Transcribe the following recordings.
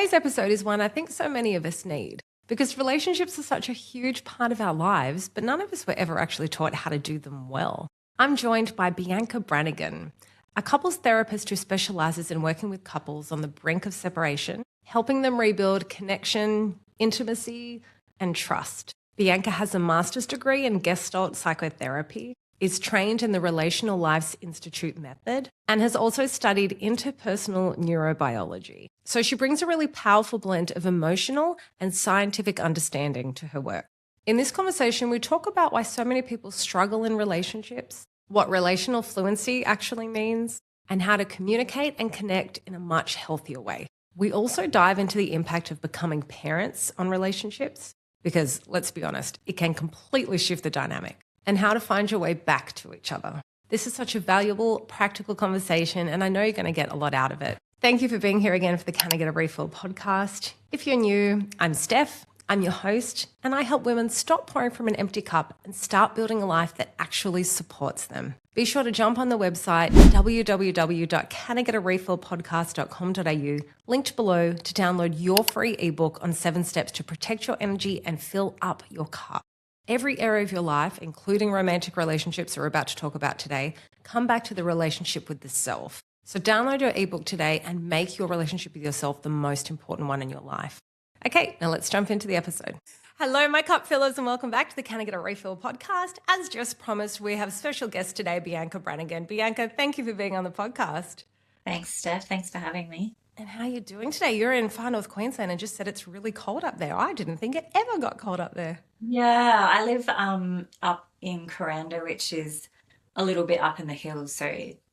Today's episode is one I think so many of us need because relationships are such a huge part of our lives, but none of us were ever actually taught how to do them well. I'm joined by Biannka Brannigan, a couples therapist who specializes in working with couples on the brink of separation, helping them rebuild connection, intimacy, and trust. Biannka has a master's degree in Gestalt Psychotherapy, is trained in the Relational Lives Institute method, and has also studied Interpersonal Neurobiology. So she brings a really powerful blend of emotional and scientific understanding to her work. In this conversation, we talk about why so many people struggle in relationships, what relational fluency actually means, and how to communicate and connect in a much healthier way. We also dive into the impact of becoming parents on relationships, because let's be honest, it can completely shift the dynamic, and how to find your way back to each other. This is such a valuable, practical conversation, and I know you're going to get a lot out of it. Thank you for being here again for the Can I Get a Refill podcast. If you're new, I'm Steph. I'm your host, and I help women stop pouring from an empty cup and start building a life that actually supports them. Be sure to jump on the website www.canigetarefillpodcast.com.au, linked below, to download your free ebook on 7 steps to protect your energy and fill up your cup. Every area of your life, including romantic relationships we're about to talk about today, come back to the relationship with the self. So download your ebook today and make your relationship with yourself the most important one in your life. Okay, now let's jump into the episode. Hello, my cup fillers, and welcome back to the Can I Get a Refill podcast. As just promised, we have a special guest today, Biannka Brannigan. Biannka, thank you for being on the podcast. Thanks, Steph. Thanks for having me. And how are you doing today? You're in far north Queensland and just said it's really cold up there. I didn't think it ever got cold up there. Yeah, I live up in Coranda, which is a little bit up in the hills. So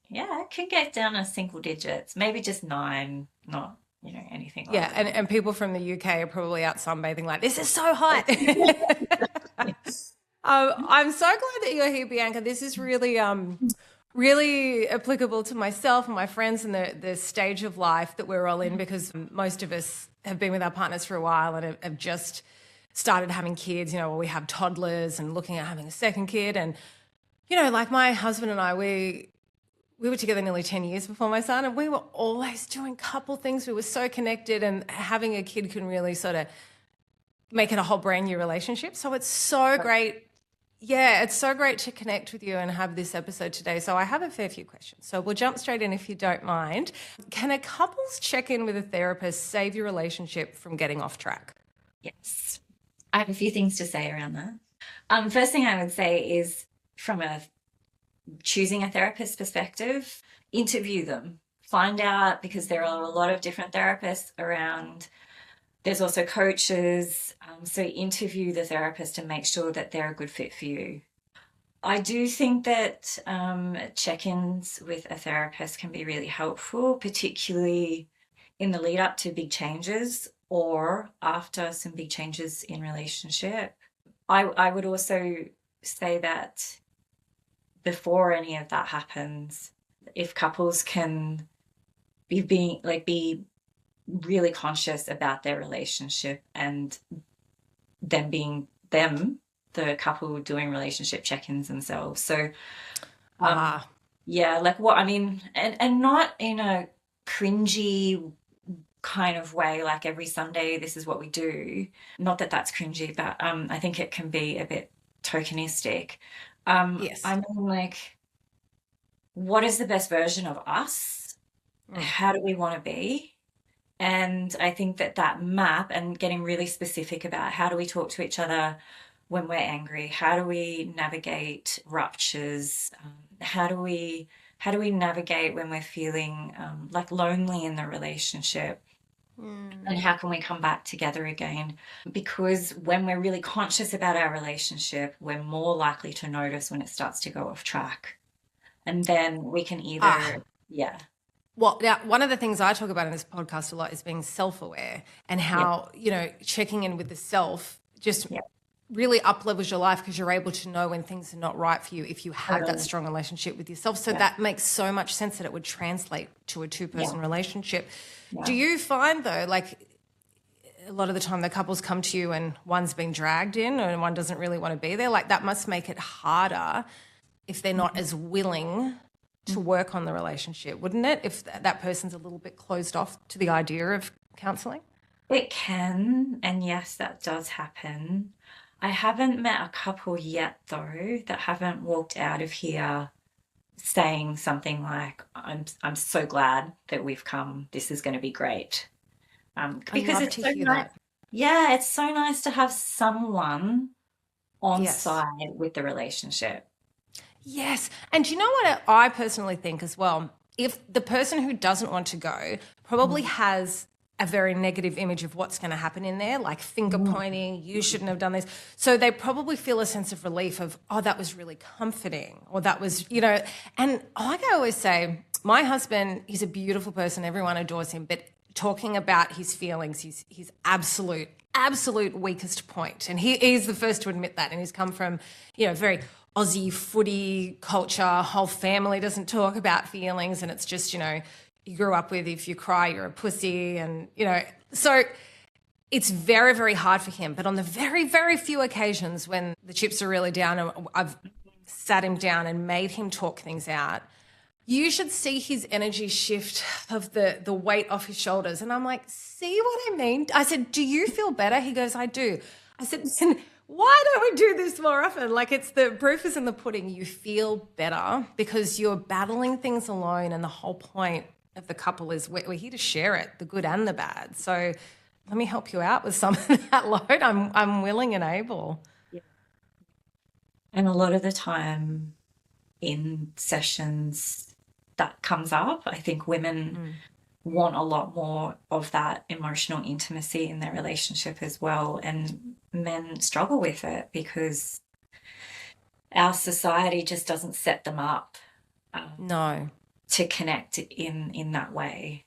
yeah, it can get down to single digits, maybe just 9, not, anything like that. And people from the UK are probably out sunbathing like, this is so hot. I'm so glad that you're here, Biannka. This is really applicable to myself and my friends and the stage of life that we're all in, because most of us have been with our partners for a while and have just started having kids, or we have toddlers and looking at having a second kid. And, like my husband and I, we were together nearly 10 years before my son, and we were always doing couple things. We were so connected, and having a kid can really sort of make it a whole brand new relationship. So it's so great. Yeah, it's so great to connect with you and have this episode today. So I have a fair few questions. So we'll jump straight in if you don't mind. Can a couple's check-in with a therapist save your relationship from getting off track? Yes. I have a few things to say around that. First thing I would say is, from choosing a therapist perspective, interview them. Find out, because there are a lot of different therapists around. There's also coaches. So interview the therapist and make sure that they're a good fit for you. I do think that check-ins with a therapist can be really helpful, particularly in the lead up to big changes or after some big changes in relationship. I would also say that before any of that happens, if couples can be really conscious about their relationship and them being the couple doing relationship check-ins themselves. So and not in a cringy kind of way, like every Sunday this is what we do. Not that that's cringy, but I think it can be a bit tokenistic. Yes. I mean, what is the best version of us? How do we want to be? And I think that map, and getting really specific about how do we talk to each other when we're angry? How do we navigate ruptures? How do we navigate when we're feeling lonely in the relationship? And how can we come back together again? Because when we're really conscious about our relationship, we're more likely to notice when it starts to go off track. And then we can either, Well, now, one of the things I talk about in this podcast a lot is being self-aware, and how, checking in with the self just really up-levels your life, because you're able to know when things are not right for you if you have that strong relationship with yourself. So that makes so much sense that it would translate to a two-person relationship. Yeah. Do you find, though, a lot of the time the couples come to you and one's been dragged in and one doesn't really want to be there, that must make it harder if they're not as willing to work on the relationship, wouldn't it? If that person's a little bit closed off to the idea of counselling? It can, and yes, that does happen. I haven't met a couple yet, though, that haven't walked out of here saying something like, I'm so glad that we've come. This is going to be great. I Because love it's to so hear nice. that. Yeah, it's so nice to have someone on Yes. side with the relationship. Yes. And do you know what I personally think as well? If the person who doesn't want to go probably Mm. has a very negative image of what's going to happen in there, like finger Mm. pointing, you shouldn't have done this. So they probably feel a sense of relief of, oh, that was really comforting, or that was, and like I always say, my husband, he's a beautiful person. Everyone adores him. But talking about his feelings, his absolute weakest point. And he's the first to admit that. And he's come from, very Aussie footy culture. Whole family doesn't talk about feelings. And it's just, you grew up with, if you cry, you're a pussy. And, so it's very, very hard for him. But on the very, very few occasions when the chips are really down and I've sat him down and made him talk things out, you should see his energy shift of the weight off his shoulders. And I'm like, see what I mean? I said, do you feel better? He goes, I do. I said, then why don't we do this more often? Like, it's the proof is in the pudding. You feel better because you're battling things alone. And the whole point of the couple is we're here to share it, the good and the bad. So let me help you out with some of that load. I'm willing and able. Yeah. And a lot of the time in sessions that comes up, I think women want a lot more of that emotional intimacy in their relationship as well. And men struggle with it because our society just doesn't set them up No. to connect in that way.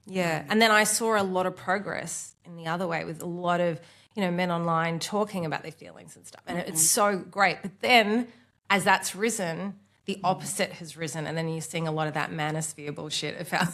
Yeah. And then I saw a lot of progress in the other way with a lot of, men online talking about their feelings and stuff. And it's so great. But then as that's risen, the opposite has risen. And then you're seeing a lot of that manosphere bullshit about,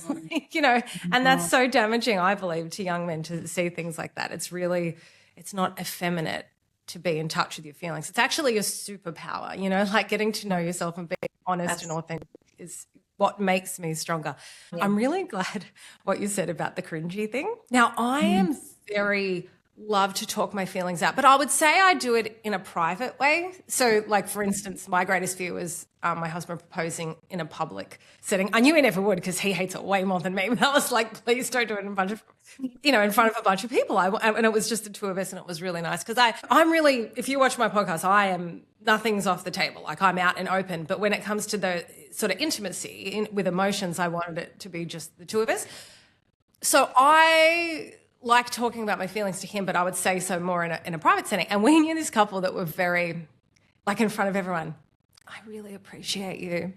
and that's so damaging, I believe, to young men to see things like that. It's not effeminate to be in touch with your feelings. It's actually a superpower, like getting to know yourself and being honest and authentic is what makes me stronger. Yeah. I'm really glad what you said about the cringy thing. Now, I am very love to talk my feelings out, but I would say I do it in a private way. So, like, for instance, my greatest fear was my husband proposing in a public setting. I knew he never would because he hates it way more than me. But I was like, please don't do it in a bunch of, in front of a bunch of people. And it was just the two of us, and it was really nice because I'm really, if you watch my podcast, nothing's off the table. Like, I'm out and open. But when it comes to the sort of intimacy with emotions, I wanted it to be just the two of us. So I like talking about my feelings to him, but I would say so more in a private setting. And we knew this couple that were very, like, in front of everyone, I really appreciate you.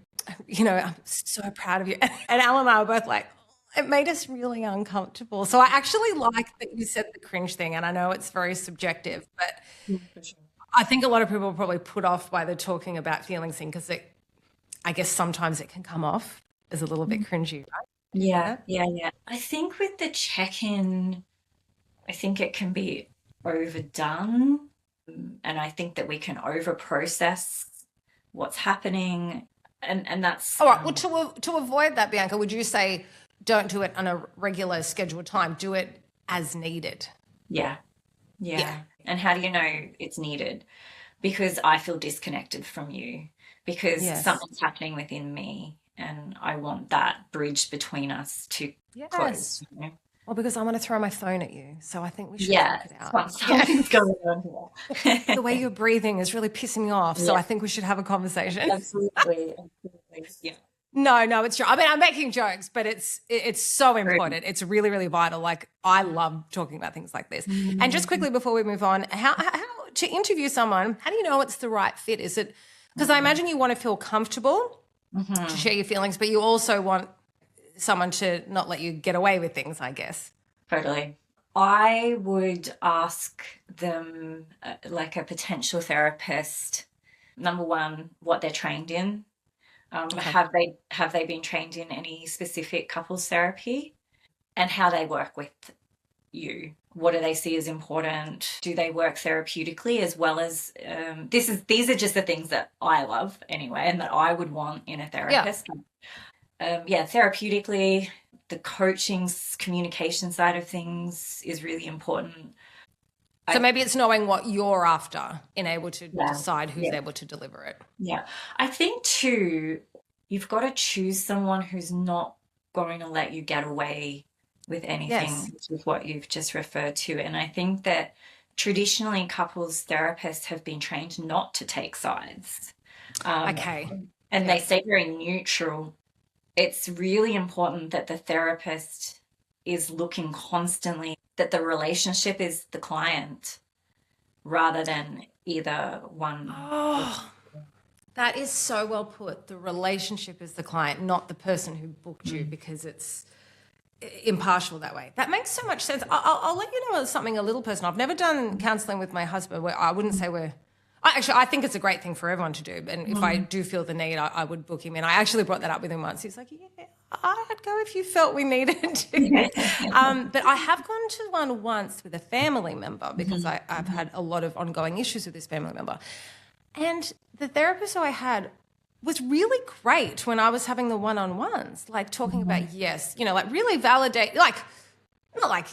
I'm so proud of you. And Alan and I were both like, it made us really uncomfortable. So I actually like that you said the cringe thing, and I know it's very subjective, but I think a lot of people are probably put off by the talking about feelings thing because I guess sometimes it can come off as a little bit cringy, right? Yeah. I think with the check-in, I think it can be overdone, and I think that we can over-process what's happening, and that's all right. Well, to avoid that, Biannka, would you say don't do it on a regular scheduled time? Do it as needed. Yeah. And how do you know it's needed? Because I feel disconnected from you, because something's happening within me, and I want that bridge between us to close. Well, because I'm going to throw my phone at you, so I think we should work it out. Something's going on here. The way you're breathing is really pissing me off, so I think we should have a conversation. Absolutely. Yeah. No, it's true. I mean, I'm making jokes, but it's so important. It's really, really vital. Like, I love talking about things like this. And just quickly before we move on, how to interview someone, how do you know it's the right fit? Is it because I imagine you want to feel comfortable to share your feelings, but you also want someone to not let you get away with things, I guess. Totally. I would ask them, like a potential therapist, number one, what they're trained in. Have they been trained in any specific couples therapy, and how they work with you? What do they see as important? Do they work therapeutically as well as these are just the things that I love anyway, and that I would want in a therapist. Therapeutically, the coaching communication side of things is really important. So maybe it's knowing what you're after and able to decide who's able to deliver it. Yeah. I think too, you've got to choose someone who's not going to let you get away with anything, which is what you've just referred to. And I think that traditionally couples therapists have been trained not to take sides. And they stay very neutral. It's really important that the therapist is looking constantly that the relationship is the client rather than either one. Oh, that is so well put. The relationship is the client, not the person who booked you, because it's impartial that way. That makes so much sense. I'll let you know something a little personal. I've never done counselling with my husband where I wouldn't say I think it's a great thing for everyone to do. And if I do feel the need, I would book him in. I actually brought that up with him once. He's like, yeah, I'd go if you felt we needed to. But I have gone to one once with a family member because I've had a lot of ongoing issues with this family member. And the therapist who I had was really great when I was having the one-on-ones, like talking about, like really validate, like, not like,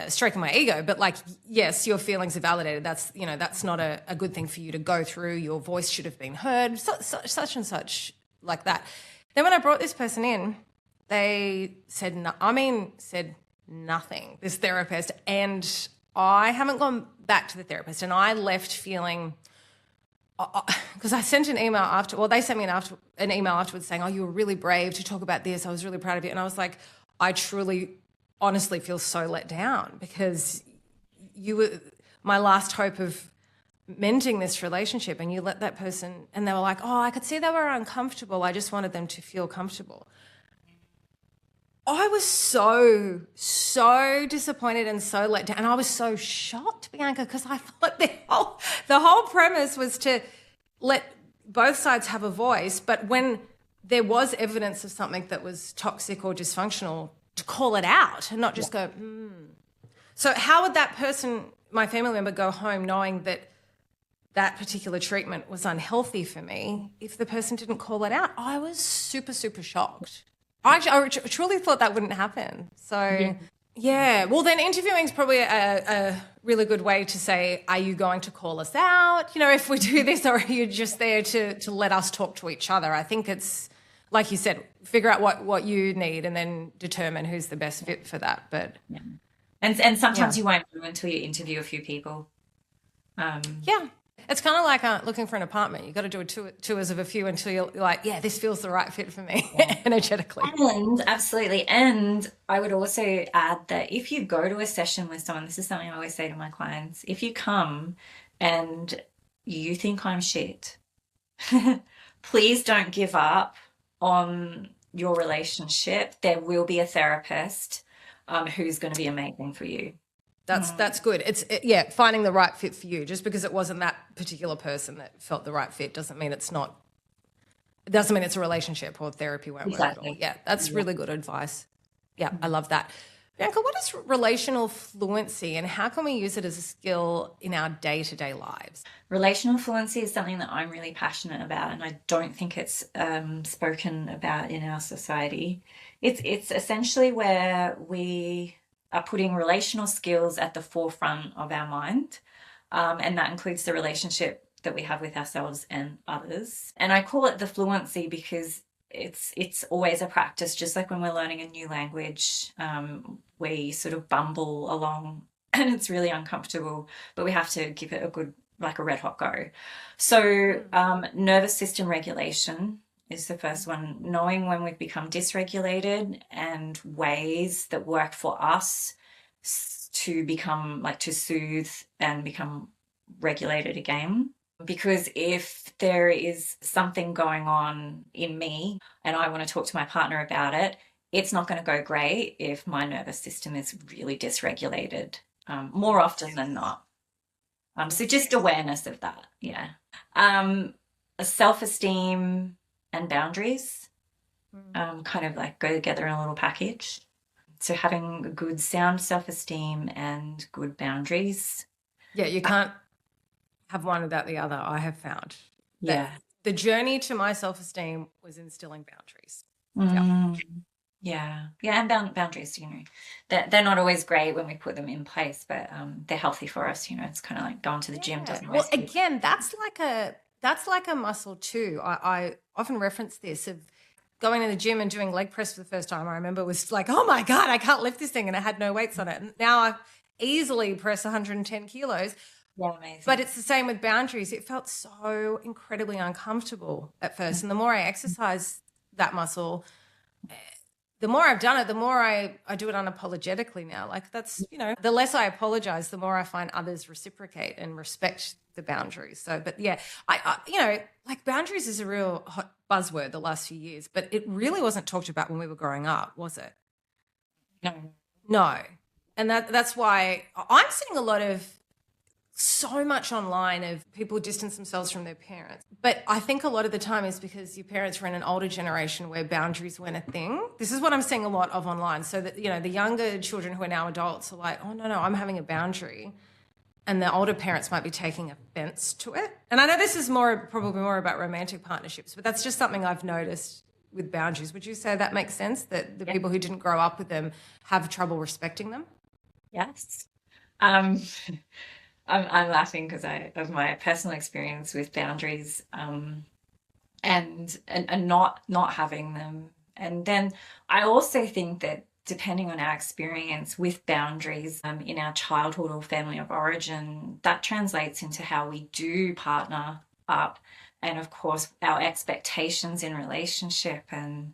stroking my ego, but like, yes, your feelings are validated. That's, that's not a good thing for you to go through. Your voice should have been heard, such and such like that. Then when I brought this person in, they said nothing, this therapist. And I haven't gone back to the therapist. And I left feeling, because I sent an email they sent me an email afterwards saying, oh, you were really brave to talk about this. I was really proud of you. And I was like, I truly honestly feel so let down because you were my last hope of mending this relationship and you let that person, and they were like, oh, I could see they were uncomfortable. I just wanted them to feel comfortable. I was so disappointed and so let down. And I was so shocked, Biannka, because I thought the whole premise was to let both sides have a voice. But when there was evidence of something that was toxic or dysfunctional, to call it out and not just go, So how would that person, my family member, go home knowing that particular treatment was unhealthy for me if the person didn't call it out? I was super shocked. I truly thought that wouldn't happen. So, well, then interviewing is probably a really good way to say, are you going to call us out, if we do this, or are you just there to let us talk to each other? I think it's, like you said, figure out what you need and then determine who's the best fit for that. But and sometimes you won't know until you interview a few people. It's kind of like looking for an apartment. You've got to do tours of a few until you're like, this feels the right fit for me energetically. And absolutely. And I would also add that if you go to a session with someone, this is something I always say to my clients, if you come and you think I'm shit, please don't give up on your relationship. There will be a therapist who's going to be amazing for you. That's good. It's finding the right fit for you. Just because it wasn't that particular person that felt the right fit doesn't mean it's not. It doesn't mean it's a relationship or therapy won't work at all. Yeah, that's really good advice. Yeah, I love that. Biannka, what is relational fluency and how can we use it as a skill in our day-to-day lives? Relational fluency is something that I'm really passionate about, and I don't think it's spoken about in our society. It's essentially where we are putting relational skills at the forefront of our mind, and that includes the relationship that we have with ourselves and others. And I call it the fluency because it's always a practice, just like when we're learning a new language, we sort of bumble along and it's really uncomfortable, but we have to give it a red hot go. So nervous system regulation is the first one, knowing when we've become dysregulated and ways that work for us to become to soothe and become regulated again. Because if there is something going on in me and I want to talk to my partner about it, it's not going to go great if my nervous system is really dysregulated, more often than not. So just awareness of that, self-esteem and boundaries kind of go together in a little package. So having a good sound self-esteem and good boundaries. Yeah, you can't have one without the other, I have found. Yeah. The journey to my self-esteem was instilling boundaries. Mm. Yeah. Yeah. And boundaries, they're not always great when we put them in place, but they're healthy for us. It's kind of like going to the gym Yeah. doesn't Well, always. again, that's like a muscle too. I often reference this of going to the gym and doing leg press for the first time. I remember was like, oh my God, I can't lift this thing, and it had no weights on it. And now I easily press 110 kilos. Yeah, amazing. But it's the same with boundaries. It felt so incredibly uncomfortable at first. And the more I exercise that muscle, the more I've done it, the more I do it unapologetically now. Like that's, the less I apologize, the more I find others reciprocate and respect the boundaries. So, but yeah, like boundaries is a real hot buzzword the last few years, but it really wasn't talked about when we were growing up, was it? No. No. And that's why I'm seeing so much online of people distance themselves from their parents. But I think a lot of the time is because your parents were in an older generation where boundaries weren't a thing. This is what I'm seeing a lot of online. So that, the younger children who are now adults are like, oh, no, I'm having a boundary. And the older parents might be taking offense to it. And I know this is probably more about romantic partnerships, but that's just something I've noticed with boundaries. Would you say that makes sense, that the people who didn't grow up with them have trouble respecting them? Yes. I'm laughing because of my personal experience with boundaries, and not having them. And then I also think that depending on our experience with boundaries in our childhood or family of origin, that translates into how we do partner up, and of course our expectations in relationship, and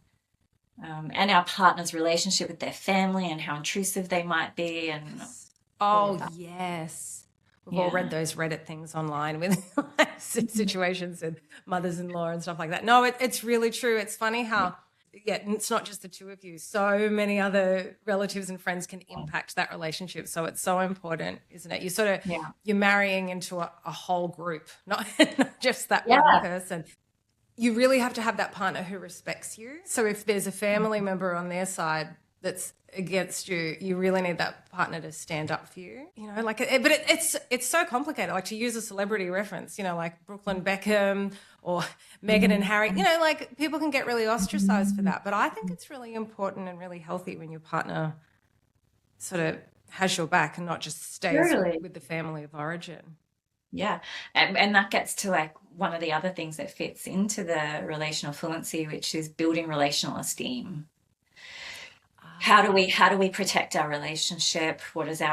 our partner's relationship with their family and how intrusive they might be, and oh yes. We've all read those Reddit things online with situations and mothers-in-law and stuff like that. No, it's really true. It's funny how, it's not just the two of you. So many other relatives and friends can impact that relationship. So it's so important, isn't it? You're marrying into a whole group, not just that one person. You really have to have that partner who respects you. So if there's a family member on their side that's against you, you really need that partner to stand up for you. But it's so complicated. Like, to use a celebrity reference, like Brooklyn Beckham or Meghan and Harry. Like, people can get really ostracized for that. But I think it's really important and really healthy when your partner sort of has your back and not just stays with the family of origin. Yeah. And that gets to like one of the other things that fits into the relational fluency, which is building relational esteem. How do we protect our relationship? What is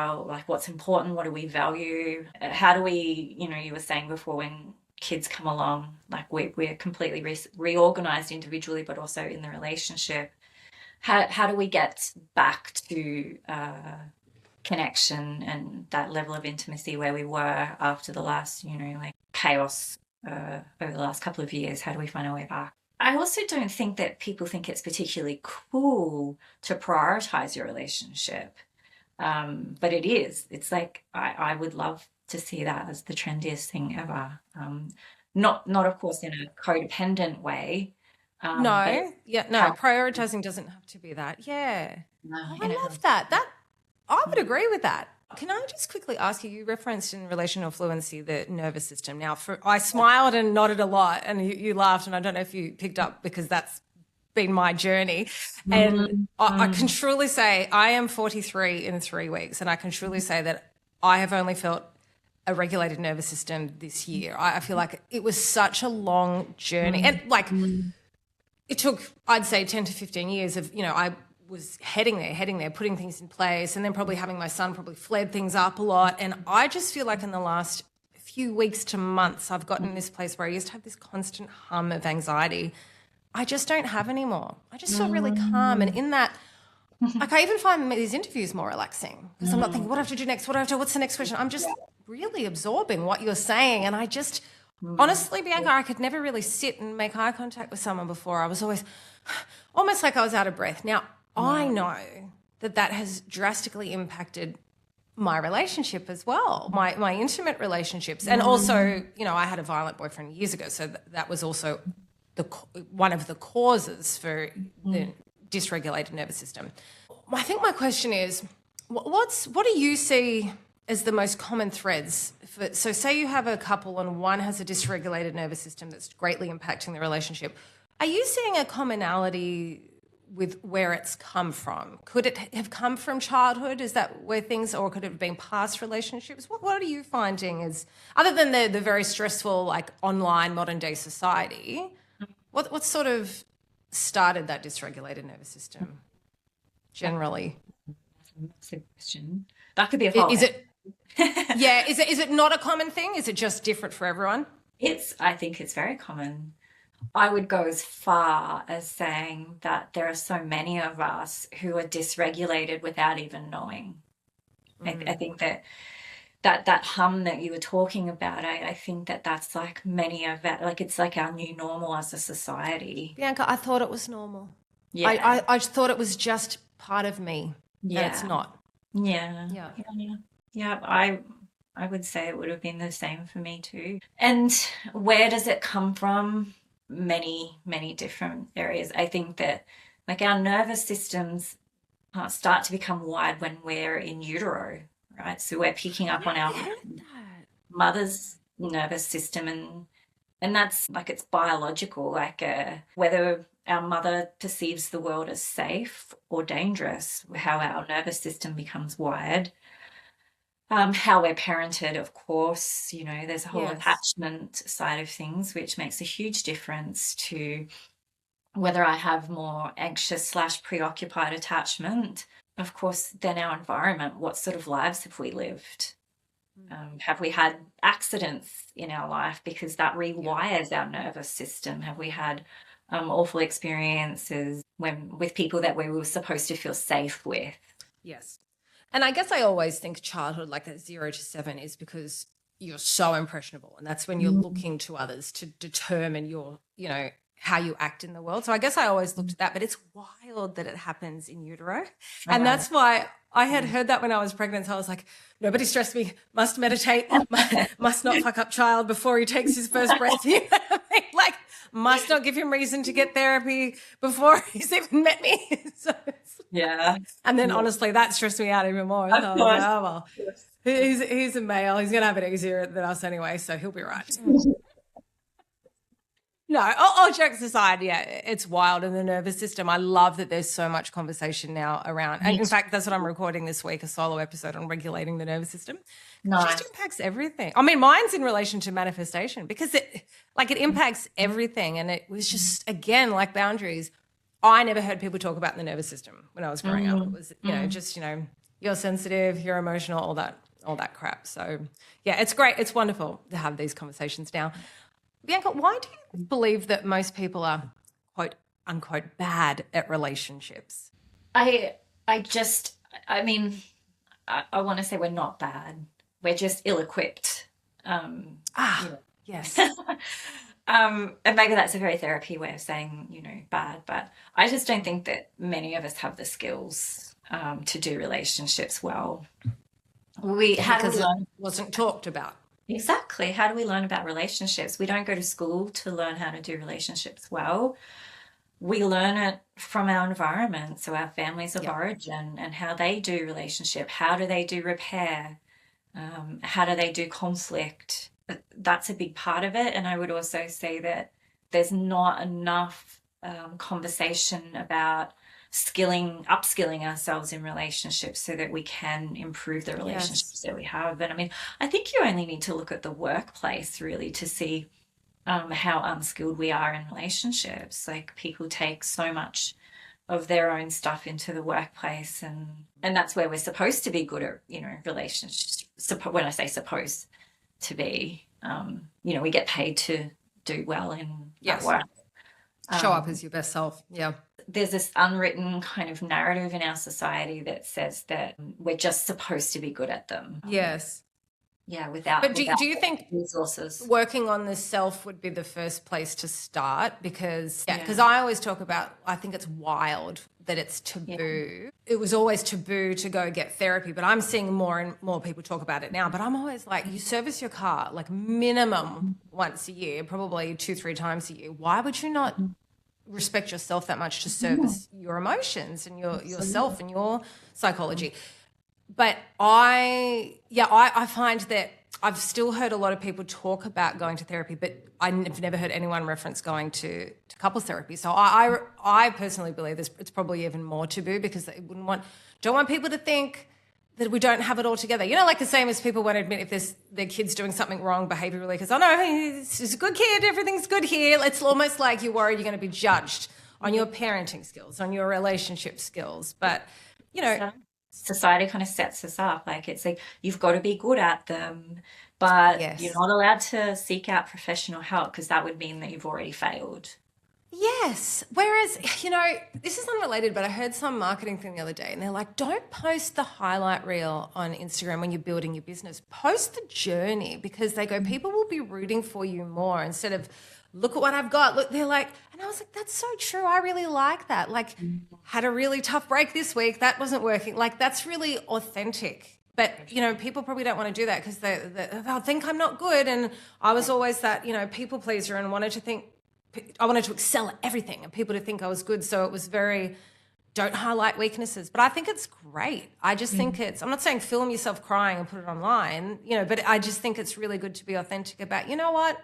what's important? What do we value? How do we, you were saying before, when kids come along, like we're completely reorganized individually, but also in the relationship. How do we get back to connection and that level of intimacy where we were after the last, like chaos over the last couple of years? How do we find our way back? I also don't think that people think it's particularly cool to prioritize your relationship. But it is. It's like, I would love to see that as the trendiest thing ever. Not of course in a codependent way. Prioritizing doesn't have to be that. Yeah. I love that. I would agree with that. Can I just quickly ask you, you referenced in relational fluency the nervous system. Now, I smiled and nodded a lot, and you laughed, and I don't know if you picked up, because that's been my journey. And I can truly say I am 43 in 3 weeks, and I can truly say that I have only felt a regulated nervous system this year. I feel like it was such a long journey. And like it took, I'd say, 10 to 15 years of, I was heading there, putting things in place, and then probably having my son probably flared things up a lot. And I just feel like in the last few weeks to months, I've gotten in this place where I used to have this constant hum of anxiety. I just don't have anymore. I just feel really calm. And in that, like, I even find these interviews more relaxing, because I'm not thinking, what do I have to do next? What's the next question? I'm just really absorbing what you're saying. And I just, honestly, Biannka, I could never really sit and make eye contact with someone before. I was always almost like I was out of breath. Now, I know that has drastically impacted my relationship as well, my intimate relationships. And also, I had a violent boyfriend years ago, so that was also one of the causes for the dysregulated nervous system. I think my question is, what do you see as the most common threads? So say you have a couple and one has a dysregulated nervous system that's greatly impacting the relationship. Are you seeing a commonality with where it's come from? Could it have come from childhood? Is that where things, or could it have been past relationships? What are you finding is, other than the very stressful, like online modern day society, what sort of started that dysregulated nervous system generally? That's a question. That could be a follow-up. Is it? Yeah. Is it not a common thing? Is it just different for everyone? I think it's very common. I would go as far as saying that there are so many of us who are dysregulated without even knowing. I think that hum that you were talking about, I think that's like many of that, like it's like our new normal as a society. Biannka, I thought it was normal. Yeah. I thought it was just part of me. Yeah. And it's not. Yeah. Yeah. Yeah. I would say it would have been the same for me too. And where does it come from? Many, many different areas. I think that like our nervous systems start to become wired when we're in utero, right? So we're picking up on our mother's nervous system, and that's like, it's biological, like whether our mother perceives the world as safe or dangerous, how our nervous system becomes wired. How we're parented, of course, there's a whole attachment side of things, which makes a huge difference to whether I have more anxious / preoccupied attachment. Of course, then our environment, what sort of lives have we lived? Have we had accidents in our life? Because that rewires our nervous system. Have we had awful experiences with people that we were supposed to feel safe with? Yes. And I guess I always think childhood, like that 0 to 7, is because you're so impressionable, and that's when you're looking to others to determine your, how you act in the world. So I guess I always looked at that, but it's wild that it happens in utero. And that's why I had heard that when I was pregnant. So I was like, nobody stress me, must meditate, must not fuck up child before he takes his first breath. You know what I mean? Like, must not give him reason to get therapy before he's even met me. So yeah. And then honestly, that stressed me out even more. So I was like, oh, well, he's a male. He's going to have it easier than us anyway, so he'll be right. No, all jokes aside, yeah, it's wild in the nervous system. I love that there's so much conversation now around. And in fact, that's what I'm recording this week, a solo episode on regulating the nervous system. Nice. It just impacts everything. I mean, mine's in relation to manifestation because it impacts everything. And it was just, again, like boundaries. I never heard people talk about the nervous system when I was growing up. It was, just, you're sensitive, you're emotional, all that crap. So, yeah, it's great. It's wonderful to have these conversations now. Biannka, why do you believe that most people are, quote, unquote, bad at relationships? I want to say we're not bad. We're just ill-equipped. Yes. And maybe that's a very therapy way of saying, bad, but I just don't think that many of us have the skills to do relationships well. Because it wasn't talked about. Exactly. How do we learn about relationships? We don't go to school to learn how to do relationships well. We learn it from our environment, so our families of origin and how they do relationship. How do they do repair? How do they do conflict? That's a big part of it. And I would also say that there's not enough conversation about upskilling ourselves in relationships so that we can improve the relationships that we have. And I mean, I think you only need to look at the workplace really to see how unskilled we are in relationships. Like, people take so much of their own stuff into the workplace, and that's where we're supposed to be good at, relationships. When I say supposed to be, we get paid to do well in that work. Show up as your best self. Yeah. There's this unwritten kind of narrative in our society that says that we're just supposed to be good at them. Yes. Yeah, But do you think resources working on the self would be the first place to start? Because I always talk about, I think it's wild that it's taboo. It was always taboo to go get therapy, but I'm seeing more and more people talk about it now. But I'm always like, you service your car like minimum once a year, probably 2-3 times a year. Why would you not respect yourself that much to service your emotions and yourself and your psychology? But I find that I've still heard a lot of people talk about going to therapy, but I've never heard anyone reference going to couples therapy. So I personally believe it's probably even more taboo, because they don't want people to think that we don't have it all together. You know, like the same as people won't admit if their kid's doing something wrong behaviorally, because, oh no, he's a good kid, everything's good here. It's almost like you're worried you're going to be judged on your parenting skills, on your relationship skills. But, you know, society kind of sets us up. Like, it's like, you've got to be good at them, but you're not allowed to seek out professional help, because that would mean that you've already failed. Yes. Whereas, you know, this is unrelated, but I heard some marketing thing the other day, and they're like, don't post the highlight reel on Instagram when you're building your business. Post the journey, because they go, people will be rooting for you more instead of, look at what I've got. Look, they're like, and I was like, that's so true. I really like that. Like, had a really tough break this week. That wasn't working. Like, that's really authentic. But, you know, people probably don't want to do that because they'll think I'm not good. And I was always that, you know, people pleaser, and I wanted to excel at everything and people to think I was good. So it was very, don't highlight weaknesses. But I think it's great. I just think I'm not saying film yourself crying and put it online, you know, but I just think it's really good to be authentic about, you know what,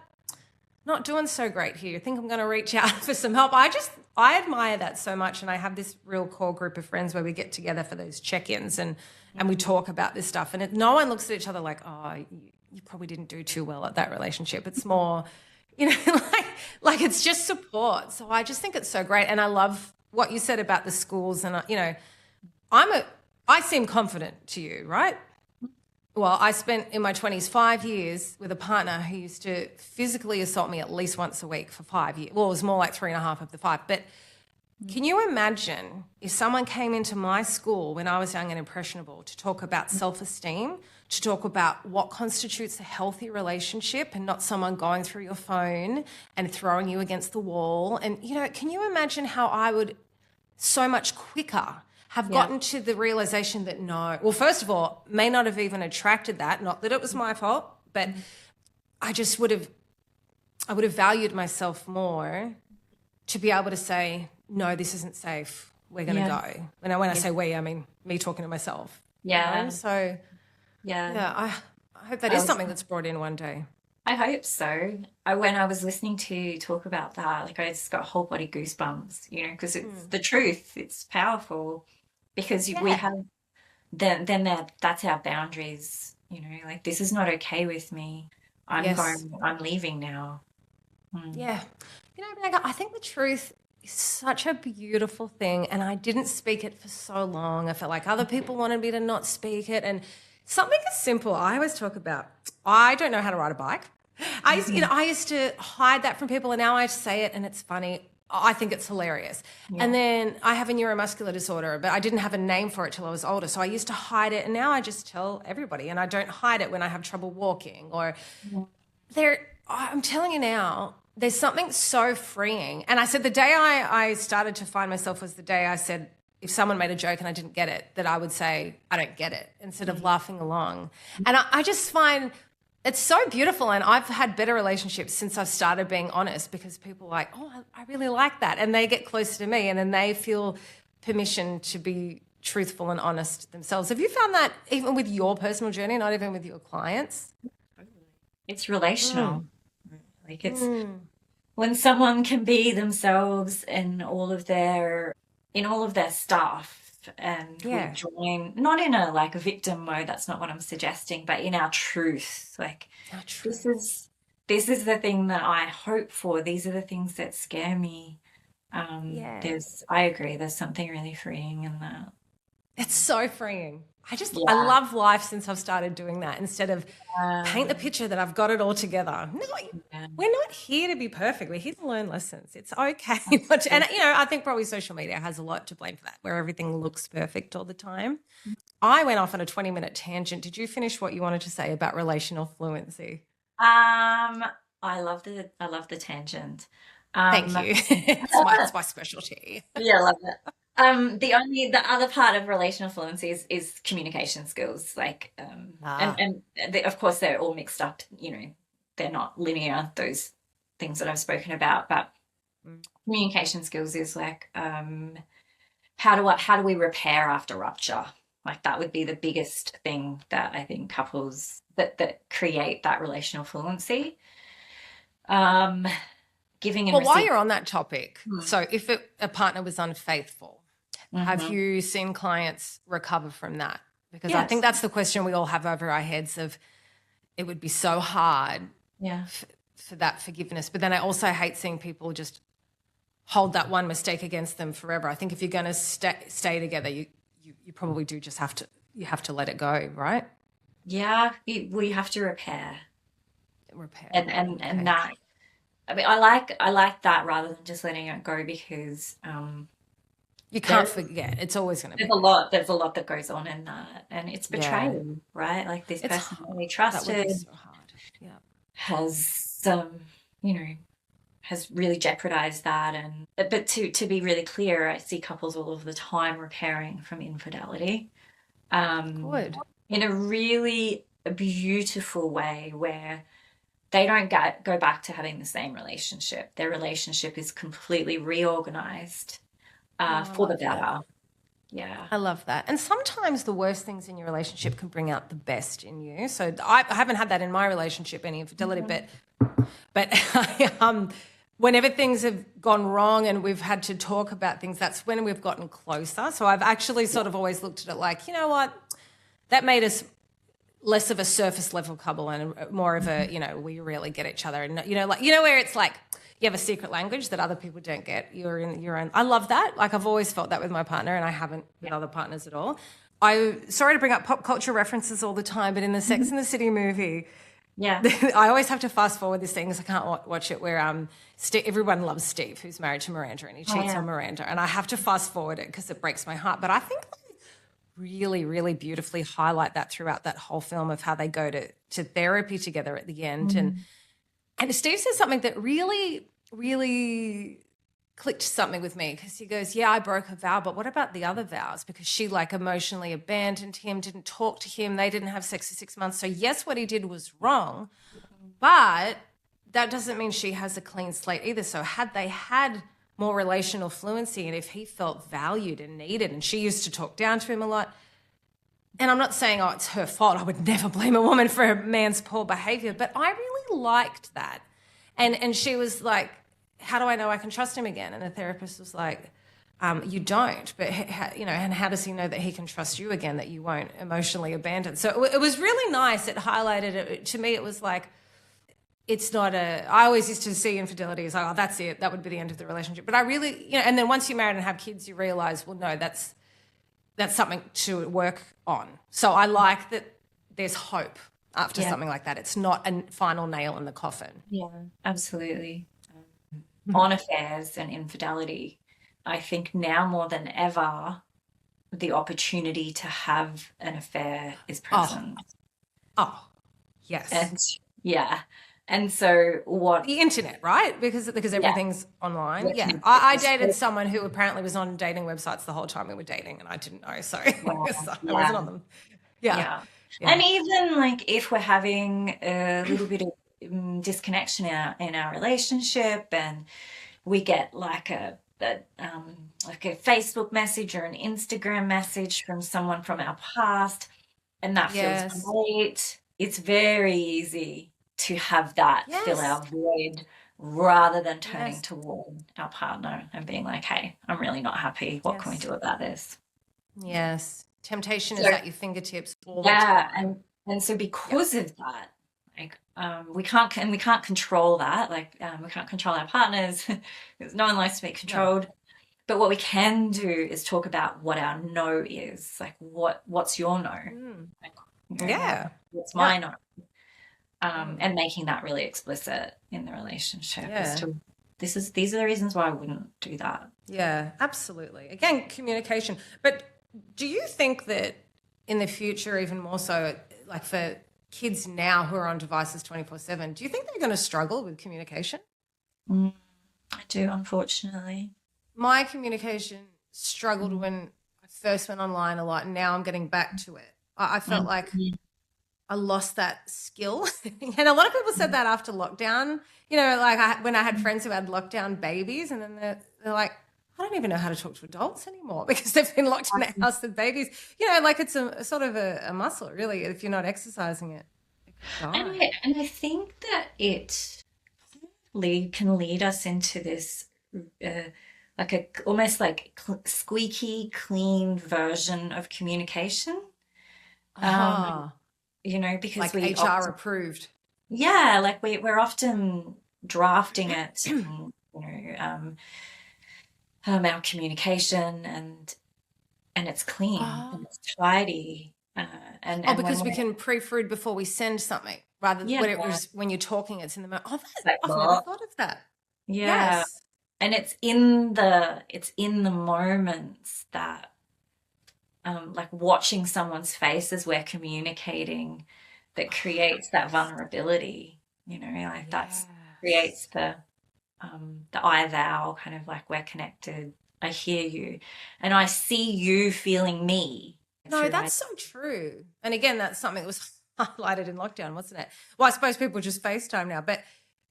not doing so great here. I think I'm going to reach out for some help. I admire that so much. And I have this real core group of friends where we get together for those check-ins and we talk about this stuff. And no one looks at each other like, oh, you probably didn't do too well at that relationship. It's more, you know, like it's just support. So I just think it's so great. And I love what you said about the schools. And, you know, I seem confident to you, right? Well, I spent in my 20s 5 years with a partner who used to physically assault me at least once a week for 5 years. Well, it was more like 3.5 of the 5. But can you imagine if someone came into my school when I was young and impressionable to talk about self-esteem, to talk about what constitutes a healthy relationship, and not someone going through your phone and throwing you against the wall? And, you know, can you imagine how I would so much quicker have gotten to the realization that no, well, first of all, may not have even attracted that, not that it was my fault, but I would have valued myself more to be able to say, no, this isn't safe. We're going to go. And when I say we, I mean me talking to myself. Yeah. You know? So, I hope that is something that's brought in one day. I hope so. When I was listening to you talk about that, like, I just got whole body goosebumps, you know, because it's the truth. It's powerful, because we have that's our boundaries, you know, like, this is not okay with me. I'm leaving now. Yeah. You know, Biannka, I think the truth is such a beautiful thing, and I didn't speak it for so long. I felt like other people wanted me to not speak it. And something as simple, I always talk about, I don't know how to ride a bike. I used to hide that from people, and now I say it and it's funny. I think it's hilarious. Yeah. And then I have a neuromuscular disorder, but I didn't have a name for it till I was older. So I used to hide it, and now I just tell everybody, and I don't hide it when I have trouble walking or I'm telling you now, there's something so freeing. And I said the day I started to find myself was the day I said, if someone made a joke and I didn't get it, that I would say, I don't get it, instead of laughing along. And I just find it's so beautiful. And I've had better relationships since I've started being honest, because people are like, oh, I really like that. And they get closer to me, and then they feel permission to be truthful and honest themselves. Have you found that even with your personal journey, not even with your clients? It's relational. Like, it's when someone can be themselves in all of their stuff, and we join, not in a like a victim mode, that's not what I'm suggesting, but in our truth. Like, this is the thing that I hope for. These are the things that scare me. I agree, there's something really freeing in that. It's so freeing. I love life since I've started doing that, instead of paint the picture that I've got it all together. No, we're not here to be perfect. We're here to learn lessons. It's okay. And, you know, I think probably social media has a lot to blame for that, where everything looks perfect all the time. I went off on a 20-minute tangent. Did you finish what you wanted to say about relational fluency? I love the tangent. Thank you. It's my specialty. Yeah, I love it. The other part of relational fluency is communication skills, like, and of course they're all mixed up, you know, they're not linear, those things that I've spoken about, but communication skills is like, how do we repair after rupture? Like that would be the biggest thing that I think couples that create that relational fluency. Giving and Well, while receiving. you're on that topic, so if a partner was unfaithful, have Mm-hmm. you seen clients recover from that? Because I Yes. think that's the question we all have over our heads of it would be so hard Yeah. for that forgiveness. But then I also hate seeing people just hold that one mistake against them forever. I think if you're going to stay together, you probably do just have to let it go, right? Yeah. We have to repair. And Okay. that, I mean, I like that rather than just letting it go, because you can't forget. It's always going to be there's a lot that goes on in that, and it's betrayal, right? Like this person that we trusted that would be so hard. Yeah. has has really jeopardized that. And but to be really clear, I see couples all of the time repairing from infidelity, Good. in a really beautiful way, where they don't go back to having the same relationship. Their relationship is completely reorganized for the better. Yeah. I love that. And sometimes the worst things in your relationship can bring out the best in you. So I haven't had that in my relationship, any infidelity, but whenever things have gone wrong and we've had to talk about things, that's when we've gotten closer. So I've actually sort of always looked at it like, you know what, that made us less of a surface level couple and more of a, we really get each other. And, where it's like you have a secret language that other people don't get. You're in your own. I love that. Like I've always felt that with my partner, and I haven't with other partners at all. Sorry to bring up pop culture references all the time, but in the Sex and the City movie, Yeah. I always have to fast forward this thing because I can't watch it, where everyone loves Steve, who's married to Miranda, and he cheats on Miranda, and I have to fast forward it because it breaks my heart. But I think really, really beautifully highlight that throughout that whole film of how they go to therapy together at the end. And Steve says something that really, really clicked something with me, because he goes, yeah, I broke a vow, but what about the other vows? Because she like emotionally abandoned him, didn't talk to him, they didn't have sex for 6 months. So yes, what he did was wrong, but that doesn't mean she has a clean slate either. So had they had more relational fluency, and if he felt valued and needed, and she used to talk down to him a lot, and I'm not saying, it's her fault. I would never blame a woman for a man's poor behavior, but I really liked that. And she was like, how do I know I can trust him again? And the therapist was like, you don't, but and how does he know that he can trust you again, that you won't emotionally abandon? So it was really nice. It highlighted it. To me, it was like, it's not I always used to see infidelity as like, oh, that's it. That would be the end of the relationship. But I really, and then once you're married and have kids, you realize, well, no, that's something to work on. So I like that there's hope after something like that. It's not a final nail in the coffin. Yeah, absolutely. On affairs and infidelity, I think now more than ever, the opportunity to have an affair is present. Oh, yes. And so the internet, right? Because everything's online. Yeah. I dated someone who apparently was on dating websites the whole time we were dating, and I didn't know. So I wasn't on them. Yeah. And even like if we're having a little bit of disconnection in our relationship, and we get like a Facebook message or an Instagram message from someone from our past, and that feels great, it's very easy to have that fill our void, rather than turning toward our partner and being like, hey, I'm really not happy. What can we do about this? Yes. Temptation is at your fingertips all the time. Yeah. And so because of that, like we can't control that. Like we can't control our partners because no one likes to be controlled. No. But what we can do is talk about what our no is. Like what's your no? Like, what's my no? And making that really explicit in the relationship as to these are the reasons why I wouldn't do that. Yeah, absolutely. Again, communication. But do you think that in the future, even more so, like for kids now who are on devices 24/7, do you think they're going to struggle with communication? I do, unfortunately. My communication struggled when I first went online a lot, and now I'm getting back to it. I felt like I lost that skill. And a lot of people said that after lockdown, like when I had friends who had lockdown babies, and then they're like, I don't even know how to talk to adults anymore because they've been locked in the house with babies. You know, like it's a sort of a muscle, really. If you're not exercising it, it could die. And I think that it can lead us into this like a almost like squeaky clean version of communication. Ah, You know, because like we HR approved. yeah, like we're often drafting it, and, you know, our communication, and it's clean and Oh, it's tidy, oh, and when because we we're can proofread before we send something, rather than yeah, when it was when you're talking, it's in the moment. Oh, like I've never thought of that. yeah, Yes. and it's in the moments that like watching someone's face as we're communicating that creates that vulnerability, you know, like that's Yes. creates the I thou kind of like we're connected. I hear you and I see you feeling me No, through my that's so true. And again, that's something that was highlighted in lockdown, wasn't it? Well, I suppose people just FaceTime now. But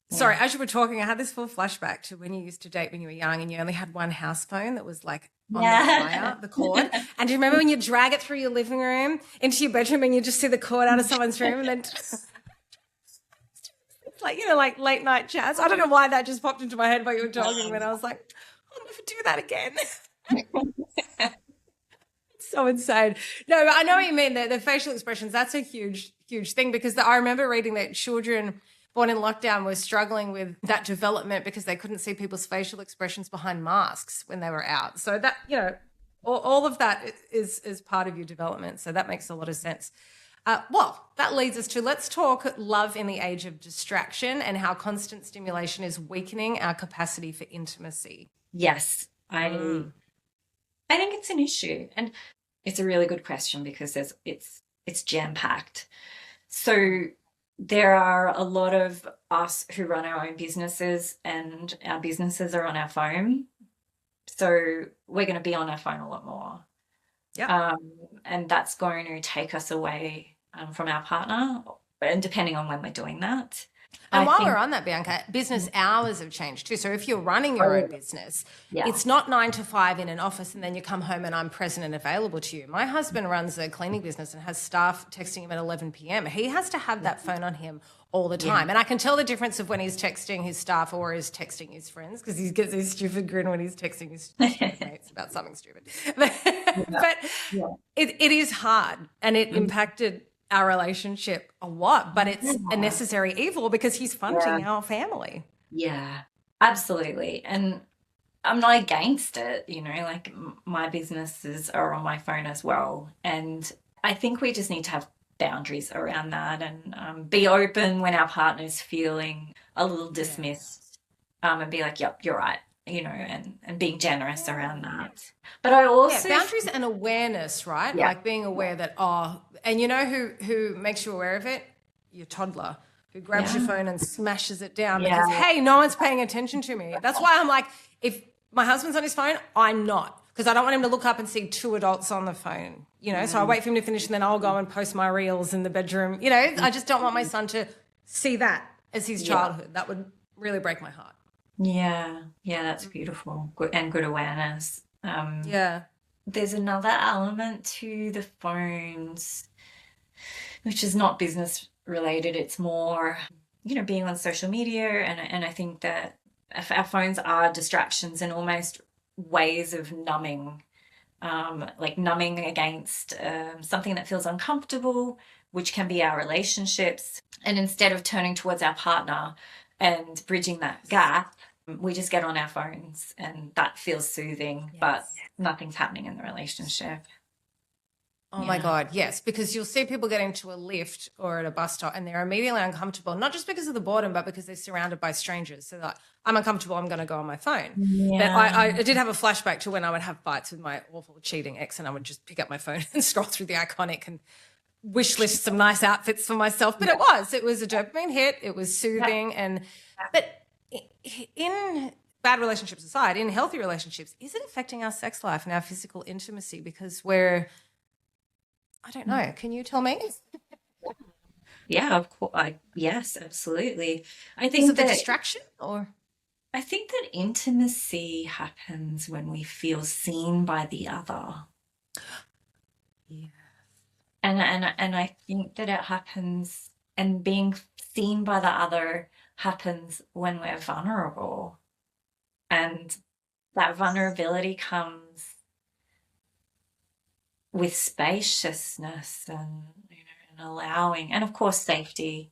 sorry, yeah. as you were talking, I had this full flashback to when you used to date when you were young and you only had one house phone that was like on the Yeah. wire, the cord. And do you remember when you drag it through your living room into your bedroom and you just see the cord out of someone's room and then it's like, you know, like late night chats. I don't know why that just popped into my head while you were talking, but I was like, I'll never do that again. So insane. No, but I know what you mean. The facial expressions, that's a huge, huge thing because I remember reading that children born in lockdown were struggling with that development because they couldn't see people's facial expressions behind masks when they were out. So that, you know, all of that is part of your development. So that makes a lot of sense. Well, that leads us to let's talk love in the age of distraction and how constant stimulation is weakening our capacity for intimacy. Yes, Mm. I think it's an issue, and it's a really good question because it's jam packed. So there are a lot of us who run our own businesses, and our businesses are on our phone. So we're going to be on our phone a lot more, Yep. and that's going to take us away from our partner, and depending on when we're doing that, And I while we're think. on that, Bianca, business hours have changed too. So if you're running your own Oh, business, yeah. it's not 9 to 5 in an office and then you come home and I'm present and available to you. My husband runs a cleaning business and has staff texting him at 11 p.m. He has to have that phone on him all the Yeah. time. And I can tell the difference of when he's texting his staff or is texting his friends because he gets this stupid grin when he's texting his stupid mates about something stupid. Yeah. But Yeah. it is hard and it impacted our relationship a lot, but it's a Yeah. necessary evil because he's Yeah. funding our family. Yeah. Absolutely. And I'm not against it, you know, like my businesses are on my phone as well. And I think we just need to have boundaries around that and be open when our partner's feeling a little Yes. dismissed, and be like, yep, you're right, you know, and being generous around Yeah. that. But I Yeah, also, boundaries and awareness, right? yeah, Like being aware that, oh, and you know who makes you aware of it? Your toddler who grabs your yeah, phone and smashes it down because, yeah, hey, no one's paying attention to me. That's why I'm like, if my husband's on his phone, I'm not. Because I don't want him to look up and see two adults on the phone, you know. So I wait for him to finish and then I'll go and post my reels in the bedroom. You know, I just don't want my son to see that as his yeah, childhood. That would really break my heart. yeah, yeah, that's beautiful. Good and good awareness. Yeah. There's another element to the phones, which is not business related. It's more, you know, being on social media. And I think that our phones are distractions and almost ways of numbing, like numbing against something that feels uncomfortable, which can be our relationships. And instead of turning towards our partner and bridging that gap, we just get on our phones and that feels soothing, but Yes. nothing's happening in the relationship. Oh my Yeah. God, yes, because you'll see people get into a lift or at a bus stop and they're immediately uncomfortable, not just because of the boredom, but because they're surrounded by strangers. So like, I'm uncomfortable, I'm going to go on my phone. But Yeah. I did have a flashback to when I would have fights with my awful cheating ex and I would just pick up my phone and scroll through the iconic and wish list some nice outfits for myself. But it was a dopamine hit. It was Yeah. soothing. But in bad relationships aside, in healthy relationships, is it affecting our sex life and our physical intimacy because I don't know. Can you tell me? Yeah, of course. Yes, absolutely. I Because think of the that distraction or? I think that intimacy happens when we feel seen by the other. Yeah. And I think that it happens, and being seen by the other happens when we're vulnerable. And that vulnerability comes with spaciousness and, and allowing, and of course, safety.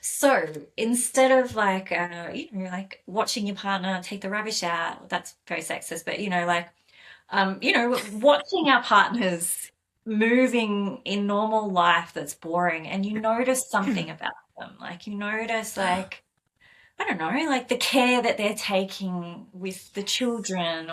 So instead of like, like watching your partner take the rubbish out, that's very sexist, but watching our partners moving in normal life that's boring, and you notice something about them. Like you notice, like, I don't know, like the care that they're taking with the children,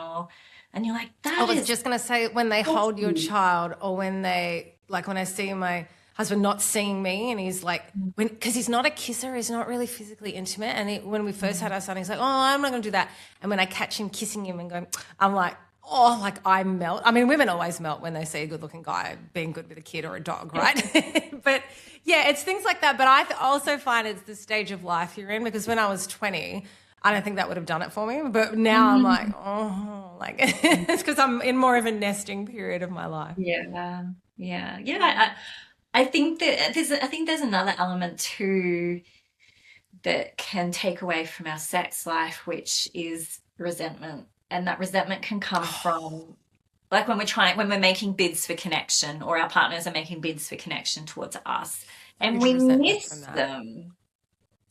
and you're like, I that was is just going to say when they hold your awesome. child, or when they, like when I see my husband not seeing me and he's like, because he's not a kisser, he's not really physically intimate. And when we first had our son, he's like, oh, I'm not going to do that. And when I catch him kissing him and going, I'm like, oh, like I melt. I mean, women always melt when they see a good looking guy being good with a kid or a dog, right? But yeah, it's things like that. But I also find it's the stage of life you're in, because when I was 20, I don't think that would have done it for me. But now I'm like, oh, like it's because I'm in more of a nesting period of my life. Yeah, yeah. I think that there's another element too that can take away from our sex life, which is resentment. And that resentment can come from, like, when we're making bids for connection, or our partners are making bids for connection towards us, and Huge we resentment from miss that. them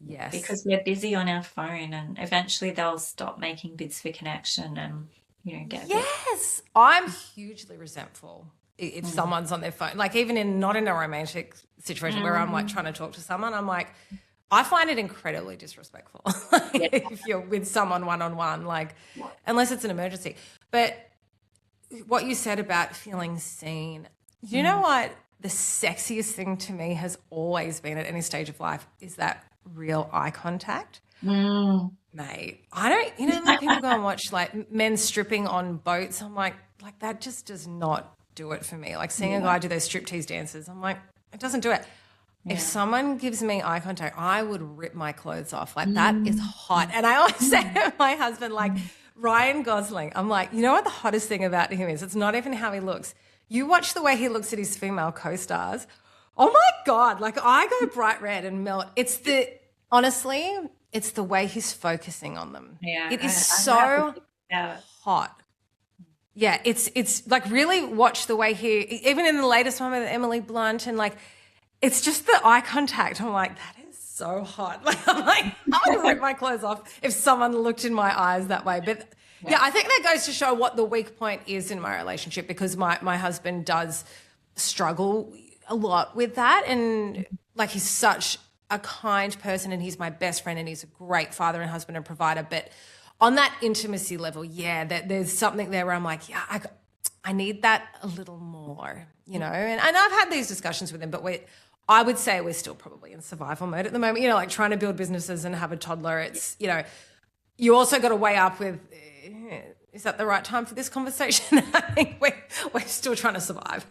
Yes. because we're busy on our phone, and eventually they'll stop making bids for connection and, get a bit. Yes. I'm hugely resentful if Mm. someone's on their phone, like even not in a romantic situation where I'm like Mm. trying to talk to someone, I'm like, I find it incredibly disrespectful Yeah. if you're with someone one on one, like, unless it's an emergency. But what you said about feeling seen, you know Mm. what? The sexiest thing to me has always been at any stage of life is that real eye contact. Mm. Mate, I don't, like people go and watch like men stripping on boats. I'm like that just does not do it for me. Like seeing a Yeah. guy do those striptease dances, I'm like, it doesn't do it. If Yeah. someone gives me eye contact, I would rip my clothes off. Like that is Mm. hot. And I always say Mm. to my husband, like Ryan Gosling, I'm like, you know what the hottest thing about him is? It's not even how he looks. You watch the way he looks at his female co-stars. Oh my God. Like I go bright red and melt. Honestly, it's the way he's focusing on them. Yeah, It is I have to so think about it. hot. Yeah, it's like really watch the way even in the latest one with Emily Blunt, and like it's just the eye contact. I'm like, that is so hot. Like I would rip my clothes off if someone looked in my eyes that way. But yeah, Yeah. I think that goes to show what the weak point is in my relationship, because my husband does struggle a lot with that, and like he's such a kind person and he's my best friend and he's a great father and husband and provider, but on that intimacy level, yeah, there's something there where I'm like, yeah, I need that a little more, and I've had these discussions with him, but I would say we're still probably in survival mode at the moment, like trying to build businesses and have a toddler. It's, you also got to weigh up with, is that the right time for this conversation? I think we're still trying to survive.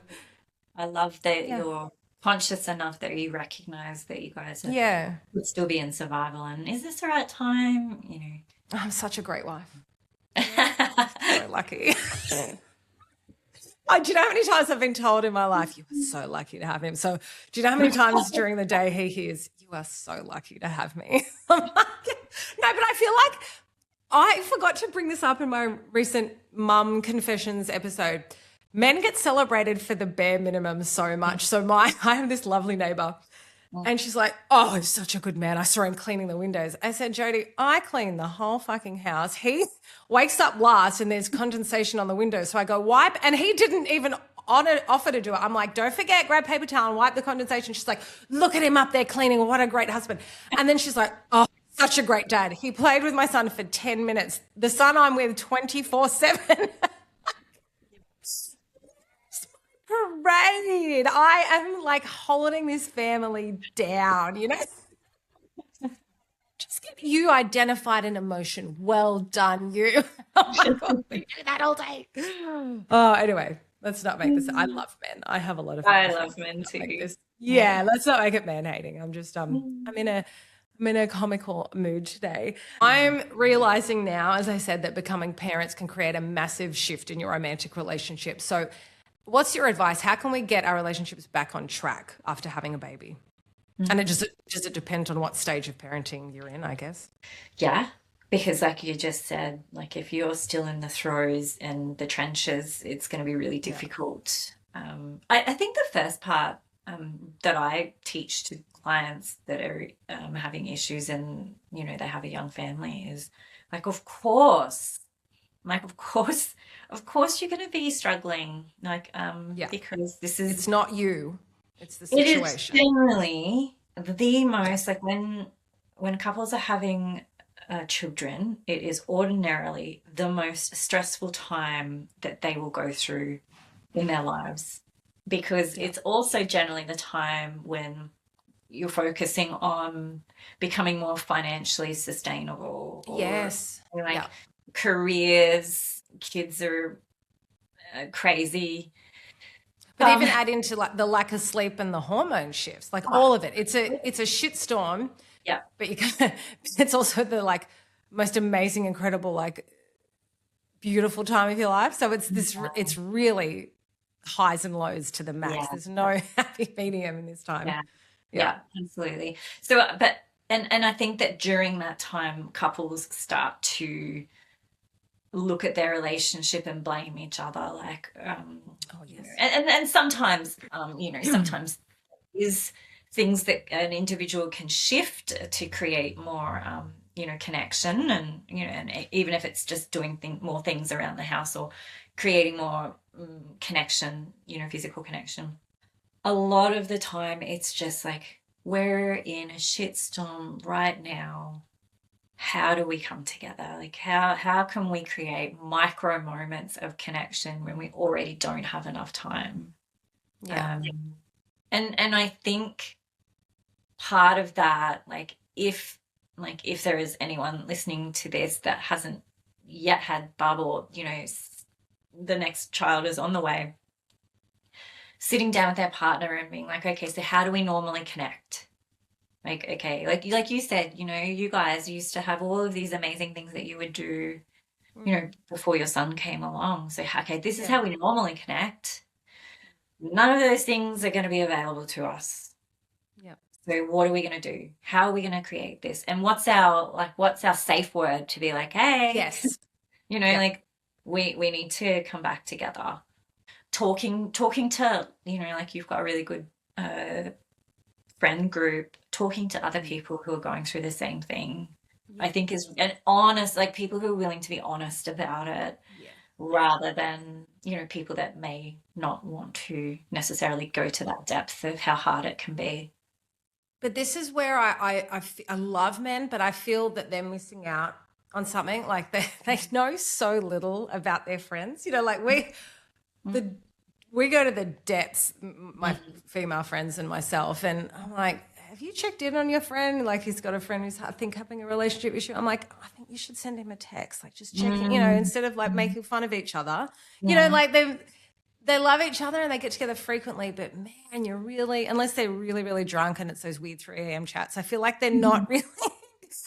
I love that Yeah. you're conscious enough that you recognize that you guys Yeah. would still be in survival, and is this the right time? I'm such a great wife. So lucky. Do you know how many times I've been told in my life, you are so lucky to have him? So do you know how many times during the day he hears, you are so lucky to have me? I'm like, no, but I feel like I forgot to bring this up in my recent mum confessions episode. Men get celebrated for the bare minimum so much. So I have this lovely neighbor and she's like, oh, he's such a good man. I saw him cleaning the windows. I said, Jody, I clean the whole fucking house. He wakes up last and there's condensation on the windows. So I go, wipe. And he didn't even offer to do it. I'm like, don't forget, grab paper towel and wipe the condensation. She's like, look at him up there cleaning. What a great husband. And then she's like, oh, such a great dad. He played with my son for 10 minutes. The son I'm with 24/7. Parade. I am like holding this family down, Just get you identified an emotion. Well done, you. Oh my God, we do that all day. Oh, anyway, let's not make this. I love men. I have a lot of I men love friends. men Let's not make too. this. Yeah, let's not make it man hating. I'm just I'm in a I'm in a comical mood today. I'm realizing now, as I said, that becoming parents can create a massive shift in your romantic relationship. So what's your advice? How can we get our relationships back on track after having a baby? And does it depend on what stage of parenting you're in, I guess? Yeah, because like you just said, like if you're still in the throes and the trenches, it's going to be really difficult. I think the first part that I teach to clients that are having issues and, you know, they have a young family is like, of course you're going to be struggling, like, because this is, It's not you, it's the it is situation. generally the most, like when couples are having children, it is ordinarily the most stressful time that they will go through in their lives, because it's also generally the time when you're focusing on becoming more financially sustainable, or Yes. like careers, kids are crazy. But even add into like the lack of sleep and the hormone shifts, like all of it. It's a shitstorm. Yeah. But it's also the like most amazing, incredible, like beautiful time of your life. So it's really highs and lows to the max. Yeah. There's no happy medium in this time. Yeah, absolutely. So, but and I think that during that time, couples start to look at their relationship and blame each other, like, you know, and sometimes, you know, sometimes is things that an individual can shift to create more, you know, connection, and you know, and even if it's just doing more things around the house or creating more connection, you know, physical connection. A lot of the time, it's just like, we're in a shitstorm right now. How do we come together? Like how can we create micro moments of connection when we already don't have enough time? Yeah. And I think part of that, like if there is anyone listening to this that hasn't yet had bub, or you know, the next child is on the way, sitting down with their partner and being like, okay, so how do we normally connect? Like, okay, like you said, you know, you guys used to have all of these amazing things that you would do, you know, before your son came along. So, okay, this is how we normally connect. None of those things are going to be available to us. Yeah. So what are we going to do? How are we going to create this? And what's our safe word to be like, hey, Yes. you know, like we need to come back together. Talking to, you know, like you've got a really good friend group, talking to other people who are going through the same thing, I think is an honest, like people who are willing to be honest about it, rather than, you know, people that may not want to necessarily go to that depth of how hard it can be. But this is where I love men, but I feel that they're missing out on something. Like they know so little about their friends. You know, like we go to the depths, my female friends and myself, and I'm like, have you checked in on your friend? Like he's got a friend who's, I think, having a relationship issue. I'm like, I think you should send him a text, like just checking, you know, instead of like making fun of each other. You know, like they love each other and they get together frequently, but man, you're really, unless they're really, really drunk and it's those weird 3 a.m. chats, I feel like they're not really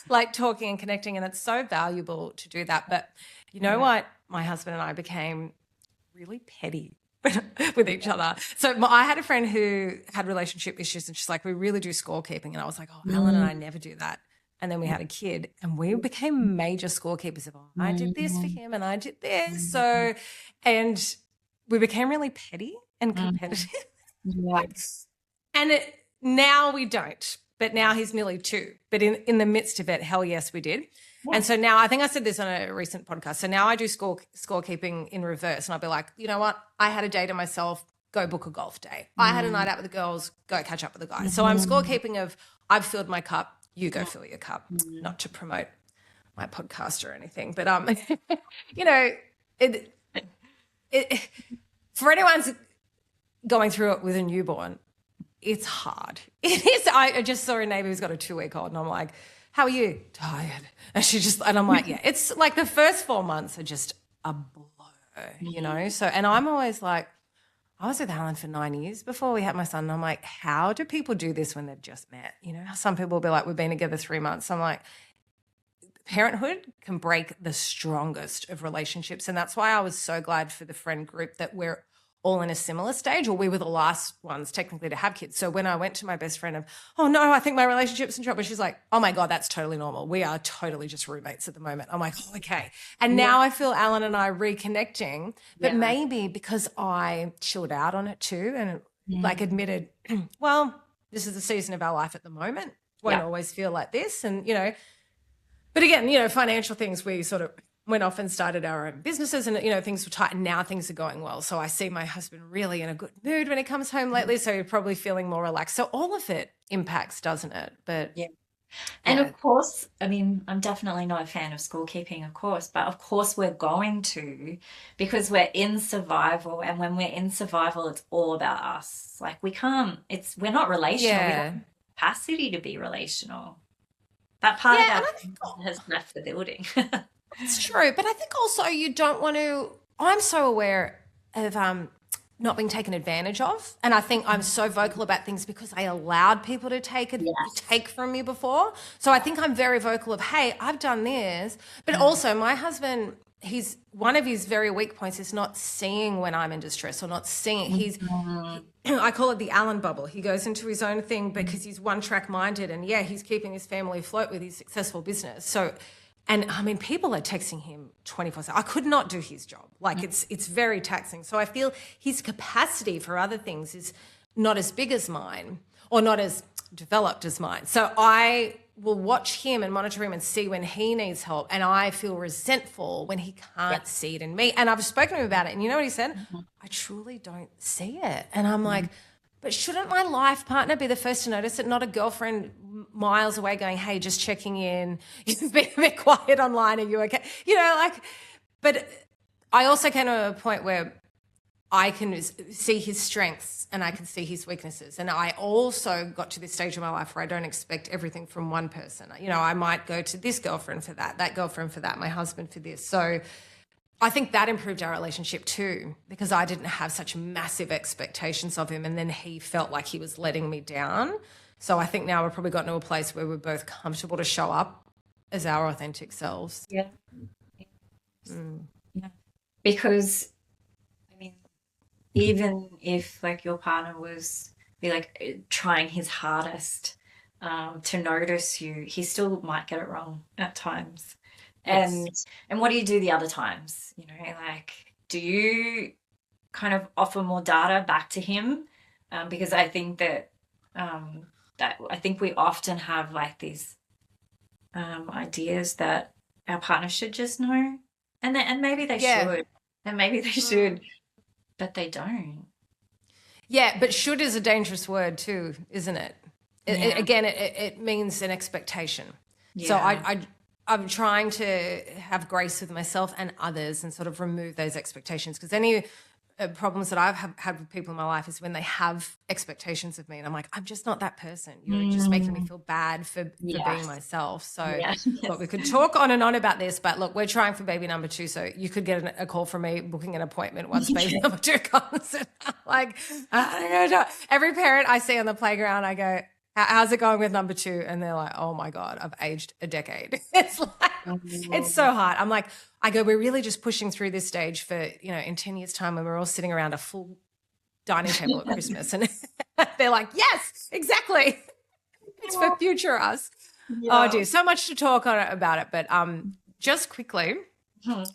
like talking and connecting, and it's so valuable to do that. But you know what? My husband and I became really petty with each other. So I had a friend who had relationship issues, and she's like, we really do scorekeeping. And I was like, oh, Ellen and I never do that. And then we had a kid and we became major scorekeepers of, oh, I did this for him and I did this. So, and we became really petty and competitive. And now we don't, but now he's nearly 2. But in the midst of it, hell yes, we did. Yeah. And so now, I think I said this on a recent podcast, so now I do scorekeeping in reverse, and I'll be like, you know what, I had a day to myself, go book a golf day. I had a night out with the girls, go catch up with the guys. So I'm scorekeeping of, I've filled my cup, you go fill your cup, not to promote my podcast or anything. But, you know, it for anyone's going through it with a newborn, it's hard. It is. I just saw a neighbor who's got a 2-week-old, and I'm like, how are you? Tired. And I'm like, yeah, it's like the first 4 months are just a blow, you know? So, and I'm always like, I was with Alan for 9 years before we had my son. And I'm like, how do people do this when they've just met? You know, some people will be like, we've been together 3 months. I'm like, parenthood can break the strongest of relationships. And that's why I was so glad for the friend group that we're all in a similar stage, or we were the last ones technically to have kids. So when I went to my best friend of, oh no, I think my relationship's in trouble, she's like, oh my God, that's totally normal. We are totally just roommates at the moment. I'm like, oh, okay. And now I feel Alan and I reconnecting, but maybe because I chilled out on it too and like admitted, well, this is the season of our life at the moment. Won't always feel like this. And, you know, but again, you know, financial things, we sort of went off and started our own businesses and, you know, things were tight and now things are going well. So I see my husband really in a good mood when he comes home lately. So you're probably feeling more relaxed. So all of it impacts, doesn't it? But and of course, I mean, I'm definitely not a fan of school keeping, of course, but of course we're going to, because we're in survival. And when we're in survival, it's all about us. Like we're not relational. We don't have the capacity to be relational. That part of our has left the building. It's true. But I think also you don't want to, I'm so aware of not being taken advantage of. And I think I'm so vocal about things because I allowed people to take from me before. So I think I'm very vocal of, hey, I've done this. But also my husband, one of his very weak points is not seeing when I'm in distress or not seeing. I call it the Allen bubble. He goes into his own thing because he's one track minded and he's keeping his family afloat with his successful business. So, and I mean, people are texting him 24/7. I could not do his job. Like it's very taxing. So I feel his capacity for other things is not as big as mine or not as developed as mine. So I will watch him and monitor him and see when he needs help. And I feel resentful when he can't see it in me. And I've spoken to him about it. And you know what he said? I truly don't see it. And I'm like, but shouldn't my life partner be the first to notice it, not a girlfriend miles away going, hey, just checking in. You've been a bit quiet online. Are you okay? You know, like, but I also came to a point where I can see his strengths and I can see his weaknesses. And I also got to this stage of my life where I don't expect everything from one person. You know, I might go to this girlfriend for that girlfriend for that, my husband for this. So I think that improved our relationship too, because I didn't have such massive expectations of him and then he felt like he was letting me down. So I think now we've probably gotten to a place where we're both comfortable to show up as our authentic selves. Yeah. Because, I mean, even if like your partner was trying his hardest to notice you, he still might get it wrong at times. And what do you do the other times? You know, like, do you kind of offer more data back to him? Because I think that I think we often have like these ideas that our partner should just know, and maybe they should, and maybe they should, but they don't. Yeah, but should is a dangerous word too, isn't it? It means an expectation. Yeah. So I'm trying to have grace with myself and others and sort of remove those expectations, because any problems that I've had with people in my life is when they have expectations of me and I'm like, I'm just not that person. You're just making me feel bad for being myself. So look, we could talk on and on about this, but look, we're trying for baby number 2. So you could get a call from me booking an appointment once baby number 2 comes. And I'm like, I don't know. Every parent I see on the playground, I go, how's it going with number 2? And they're like, oh my God, I've aged a decade. It's like, it's so hard. I'm like, I go, we're really just pushing through this stage for, you know, in 10 years time when we're all sitting around a full dining table at Christmas. And they're like, yes, exactly. It's for future us. Yeah. Oh dear. So much to talk about it. But just quickly,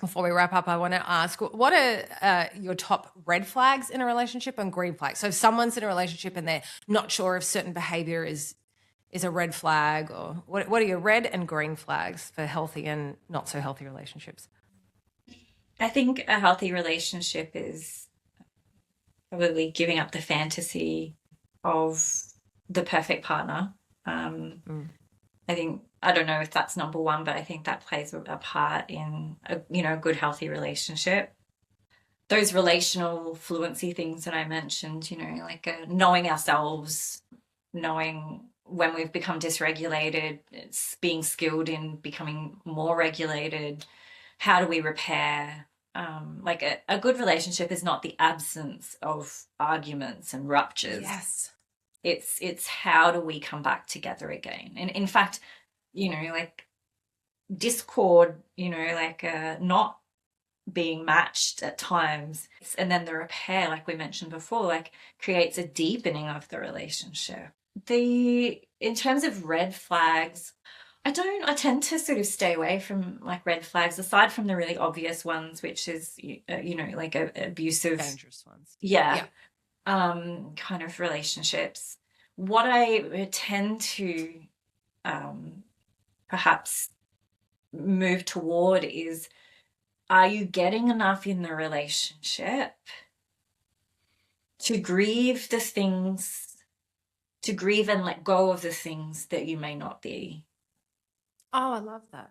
before we wrap up, I want to ask, what are your top red flags in a relationship and green flags? So if someone's in a relationship and they're not sure if certain behavior is a red flag, or what are your red and green flags for healthy and not so healthy relationships? I think a healthy relationship is probably giving up the fantasy of the perfect partner. I think, I don't know if that's number one, but I think that plays a part in a good, healthy relationship. Those relational fluency things that I mentioned, like knowing ourselves, knowing when we've become dysregulated, it's being skilled in becoming more regulated. How do we repair? like a good relationship is not the absence of arguments and ruptures. Yes. It's how do we come back together again? And in fact, like discord, like not being matched at times, and then the repair, like we mentioned before, like creates a deepening of the relationship. In terms of red flags, I tend to sort of stay away from like red flags, aside from the really obvious ones, which is like abusive, dangerous ones. Kind of relationships. What I tend to perhaps move toward is, are you getting enough in the relationship to grieve and let go of the things that you may not be? Oh, I love that.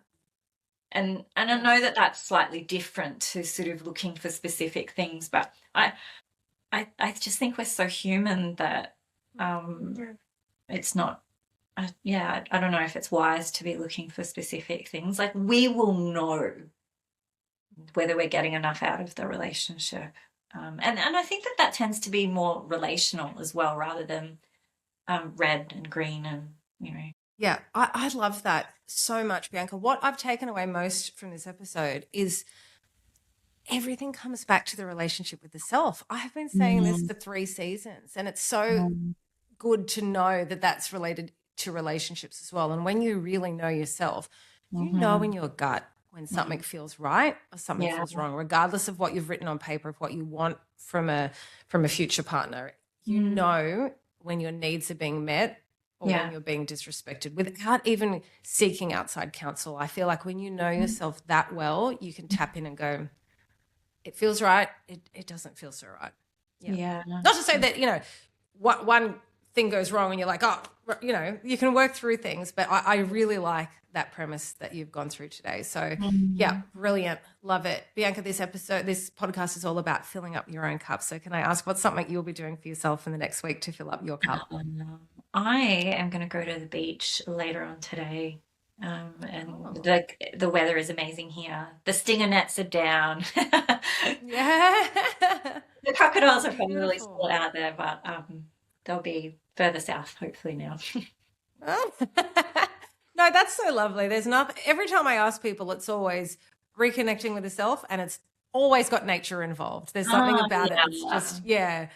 And I know that that's slightly different to sort of looking for specific things, but I just think we're so human that it's not, I don't know if it's wise to be looking for specific things. Like, we will know whether we're getting enough out of the relationship. And I think that tends to be more relational as well, rather than red and green and, Yeah, I love that so much, Biannka. What I've taken away most from this episode is everything comes back to the relationship with the self. I have been saying this for 3 seasons, and it's so good to know that that's related to relationships as well. And when you really know yourself, you know in your gut when something feels right or something feels wrong, regardless of what you've written on paper, of what you want from a future partner. You know when your needs are being met or when you're being disrespected without even seeking outside counsel. I feel like when you know yourself that well, you can tap in and go, it feels right. It doesn't feel so right. Yeah. Not to say that, one thing goes wrong and you're like, oh, you can work through things. But I really like that premise that you've gone through today. So, yeah, brilliant. Love it. Biannka, this podcast is all about filling up your own cup. So can I ask what's something you'll be doing for yourself in the next week to fill up your cup? I am going to go to the beach later on today. And the weather is amazing here. The stinger nets are down. Yeah. The crocodiles are probably still out there, but they'll be further south hopefully now. No, that's so lovely. There's nothing. Every time I ask people, it's always reconnecting with the self, and it's always got nature involved. There's something about it. It's just, And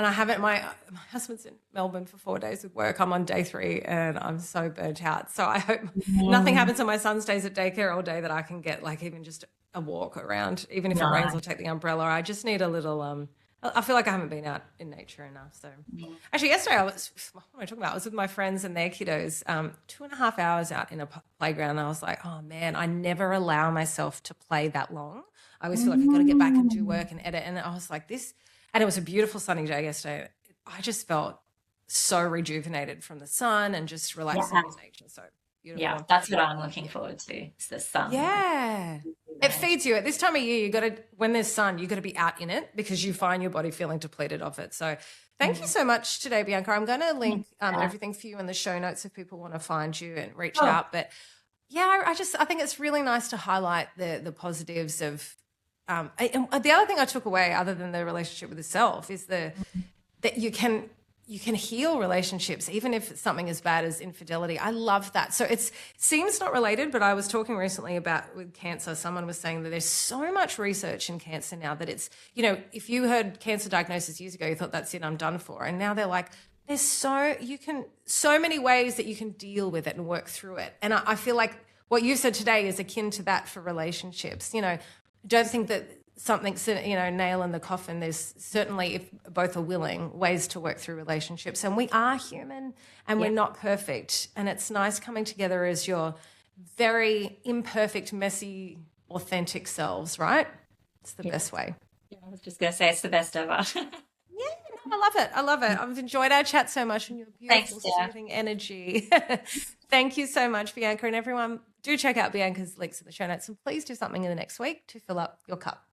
I haven't, my husband's in Melbourne for 4 days with work. I'm on day 3 and I'm so burnt out. So I hope nothing happens when my son stays at daycare all day, that I can get like even just a walk around. Even if it rains, I'll take the umbrella. I just need a little, I feel like I haven't been out in nature enough. So actually yesterday what am I talking about? I was with my friends and their kiddos, 2.5 hours out in a playground. And I was like, oh man, I never allow myself to play that long. I always feel like I've got to get back and do work and edit. And I was like and it was a beautiful sunny day yesterday. I just felt so rejuvenated from the sun and just relaxing with nature. So beautiful. Yeah, that's what I'm looking forward to. It's the sun. Yeah. It feeds you. At this time of year, when there's sun, you got to be out in it because you find your body feeling depleted of it. So thank you so much today, Biannka. I'm going to link everything for you in the show notes if people want to find you and reach out. But yeah, I think it's really nice to highlight the positives of, and the other thing I took away, other than the relationship with the self, is that you can heal relationships, even if it's something as bad as infidelity. I love that. So it seems not related, but I was talking recently with cancer. Someone was saying that there's so much research in cancer now that it's, if you heard cancer diagnosis years ago, you thought that's it, I'm done for. And now they're like, there's so many ways that you can deal with it and work through it. And I feel like what you said today is akin to that for relationships. Don't think that something's, nail in the coffin. There's certainly, if both are willing, ways to work through relationships. And we are human and we're not perfect. And it's nice coming together as your very imperfect, messy, authentic selves, right? It's the best way. Yeah, I was just going to say it's the best ever. I love it. I love it. I've enjoyed our chat so much and your beautiful, soothing energy. Thank you so much, Biannka. And everyone, do check out Bianca's links in the show notes, and please do something in the next week to fill up your cup.